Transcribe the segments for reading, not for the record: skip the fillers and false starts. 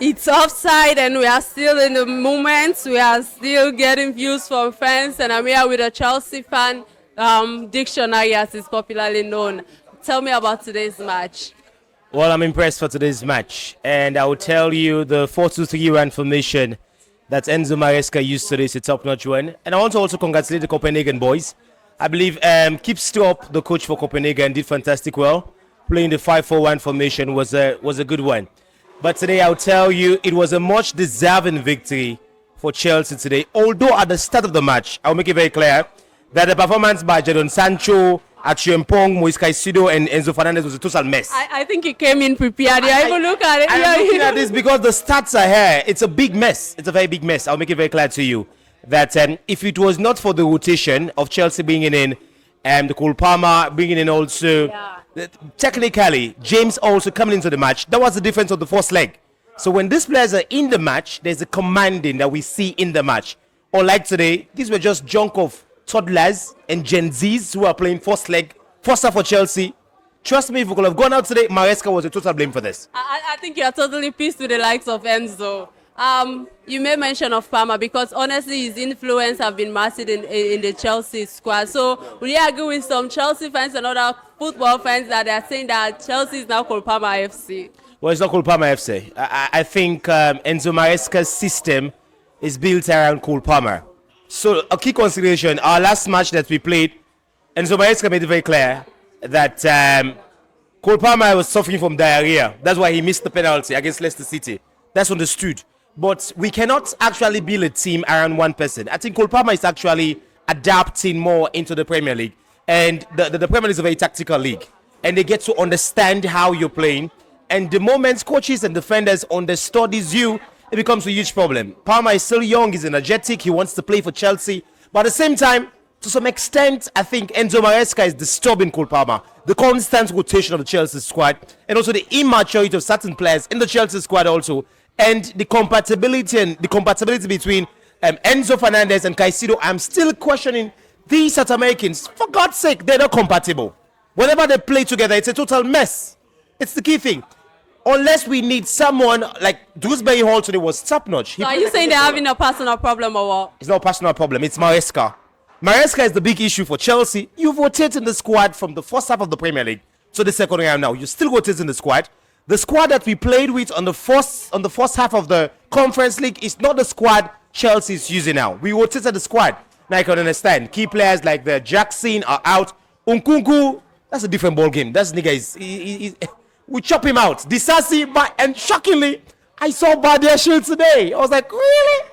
It's offside, and we are still in the moment. We are still getting views from fans, and I'm here with a Chelsea fan dictionary, as it's popularly known. Tell me about today's match. Well, I'm impressed for today's match, and I will tell you the 4-2-3-1 formation that Enzo Maresca used today is a top-notch one. And I want to also congratulate the Copenhagen boys. I believe Kip Strop, the coach for Copenhagen, did fantastic well. Playing the 5-4-1 formation was a good one. But today, I'll tell you, it was a much deserving victory for Chelsea today. Although at the start of the match, I'll make it very clear that the performance by Jadon Sancho, Achiempong, Moise Caicedo, and Enzo Fernandez was a total mess. I think he came in prepared. I even look at it. I'm looking at this because the stats are here. It's a big mess. It's a very big mess. I'll make it very clear to you that if it was not for the rotation of Chelsea bringing in the Cole Palmer, bringing in also, technically, James also coming into the match, that was the difference of the first leg. So when these players are in the match, there's a commanding that we see in the match. Unlike today, these were just junk of toddlers and Gen Zs who are playing first half for Chelsea. Trust me, if we could have gone out today, Maresca was a total blame for this. I think you're totally pissed with the likes of Enzo. You made mention of Palmer because honestly his influence have been massive in the Chelsea squad. So would you agree with some Chelsea fans and other football fans that they are saying that Chelsea is now called Palmer FC? Well, it's not called Palmer FC. I think Enzo Maresca's system is built around Cole Palmer. So a key consideration, our last match that we played, Enzo Maresca made it very clear that Cole Palmer was suffering from diarrhea. That's why he missed the penalty against Leicester City. That's understood. But we cannot actually build a team around one person. I think Cole Palmer is actually adapting more into the Premier League. And the Premier League is a very tactical league. And they get to understand how you're playing. And the moment coaches and defenders understudies you, it becomes a huge problem. Palmer is still young, he's energetic, he wants to play for Chelsea. But at the same time, to some extent, I think Enzo Maresca is disturbing Cole Palmer. The constant rotation of the Chelsea squad, and also the immaturity of certain players in the Chelsea squad also, and the compatibility between Enzo Fernandez and Caicedo. I'm still questioning these South Americans. For God's sake, they're not compatible. Whenever they play together, it's a total mess. It's the key thing. Unless we need someone like Dewsbury Hall today was top-notch. So are you saying they're having a personal problem or what? It's not a personal problem. It's Maresca. Maresca is the big issue for Chelsea. You've rotated the squad from the first half of the Premier League to the second round now. You're still rotating the squad. The squad that we played with on the first half of the Conference League is not the squad Chelsea is using now. We rotated the squad. Now I can understand. Key players like the Jackson are out. Nkunku, that's a different ball game. That nigga is... We chop him out. Disasi, and shockingly, I saw Badiashile today. I was like, really?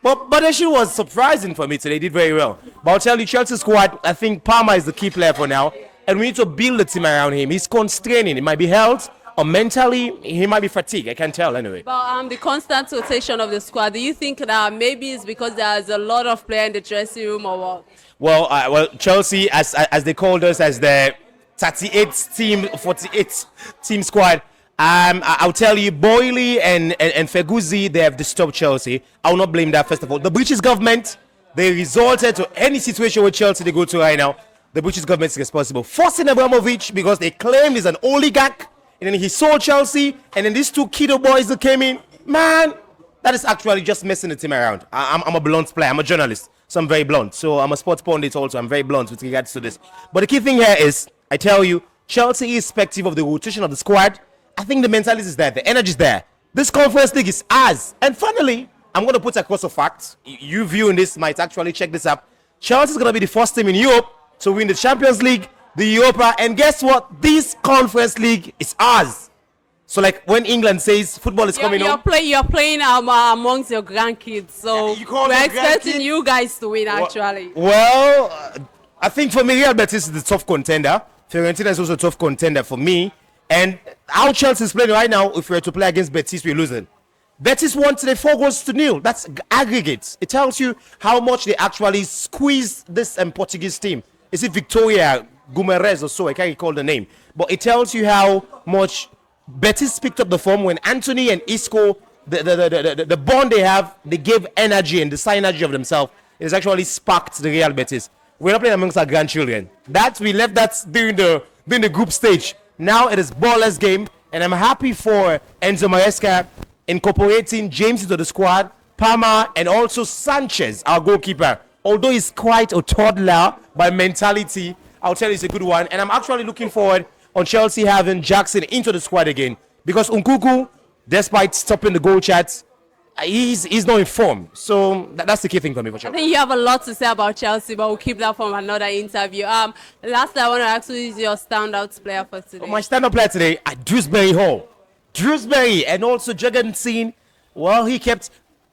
But Badiashile was surprising for me today. He did very well. But I'll tell you, Chelsea squad, I think Palmer is the key player for now. And we need to build the team around him. He's constraining. It might be health or mentally, he might be fatigued. I can't tell anyway. But the constant rotation of the squad, do you think that maybe it's because there's a lot of players in the dressing room or what? Well, Chelsea, as they called us, as the 48 team squad. I'll tell you, Boyle and Fergusi, they have disturbed Chelsea. I will not blame that, first of all. The British government, they resorted to any situation with Chelsea they go to right now. The British government is responsible. Forcing Abramovich because they claim he's an oligarch. And then he sold Chelsea. And then these two kiddo boys that came in. Man, that is actually just messing the team around. I'm a blunt player. I'm a journalist. So I'm very blunt. So I'm a sports pundit also. I'm very blunt with regards to this. But the key thing here is, I tell you, Chelsea, irrespective of the rotation of the squad, I think the mentality is there, the energy is there. This Conference League is ours. And finally, I'm going to put across a fact. You viewing this might actually check this up. Chelsea is going to be the first team in Europe to win the Champions League, the Europa, and guess what? This Conference League is ours. So like when England says football is coming home. You're playing amongst your grandkids. So we're expecting you guys to win actually. Well, I think for me, Real Betis is the tough contender. Fiorentina is also a tough contender for me. And how Chelsea is playing right now, if we were to play against Betis, we're losing. Betis won today 4-0. That's aggregate. It tells you how much they actually squeezed this Portuguese team. Is it Victoria Gumerez or so? I can't recall the name. But it tells you how much Betis picked up the form when Anthony and Isco, the bond they have, they gave energy and the synergy of themselves. It has actually sparked the Real Betis. We're not playing amongst our grandchildren. We left that during the group stage. Now it is ballless game, and I'm happy for Enzo Maresca incorporating James into the squad, Palmer, and also Sanchez, our goalkeeper. Although he's quite a toddler by mentality, I'll tell you it's a good one. And I'm actually looking forward on Chelsea having Jackson into the squad again. Because Nkunku, despite stopping the goal chats, he's not in form. So that's the key thing for me for I Chelsea. think you have a lot to say about Chelsea, but we'll keep that for another interview. Lastly, I want to ask who is your standout player for today? My stand-up player today, Dewsbury Hall. Dewsbury and also Jorgensen, well, he kept...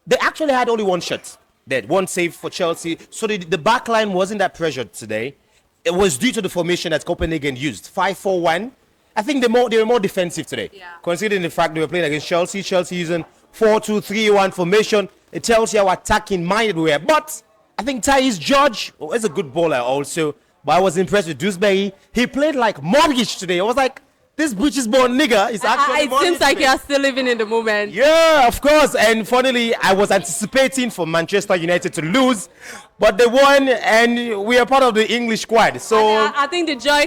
They actually had only one shot. They had one save for Chelsea. So the back line wasn't that pressured today. It was due to the formation that Copenhagen used, 5-4-1. I think they were more defensive today, considering the fact they were playing against Chelsea. Chelsea using 4-2-3-1 formation. It tells you how attacking minded we were. But I think Thais George is a good bowler also. But I was impressed with Dewsbury. He played like Mortgage today. I was like, this British-born nigga is actually It seems like you are still living in the moment. Yeah, of course. And funnily, I was anticipating for Manchester United to lose, but they won, and we are part of the English squad. So I think the joy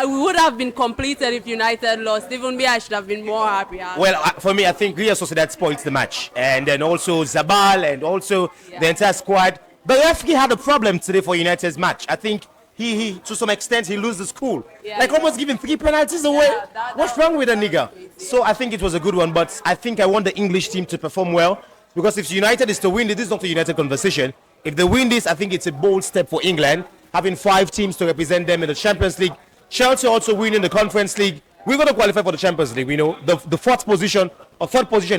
would have been completed if United lost. Even me, I should have been more happy. Well, for me, I think Real Sociedad spoils the match, and then also Zabal, and also the entire squad. The referee had a problem today for United's match. I think he to some extent he loses cool, almost giving 3 penalties away. What's wrong with a nigga? So I think it was a good one, but I think I want the English team to perform well, because if United is to win this is not a United conversation. If they win this, I think it's a bold step for England, having 5 teams to represent them in the Champions League. Chelsea also winning the Conference League. We're going to qualify for the Champions League. We know the fourth position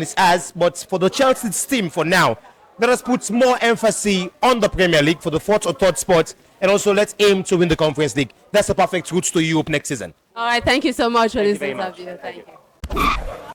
is ours, but for the Chelsea team for now, let us put more emphasis on the Premier League for the 4th or 3rd spot, and also let's aim to win the Conference League. That's the perfect route to Europe next season. All right, thank you so much for this very much. interview. Thank you.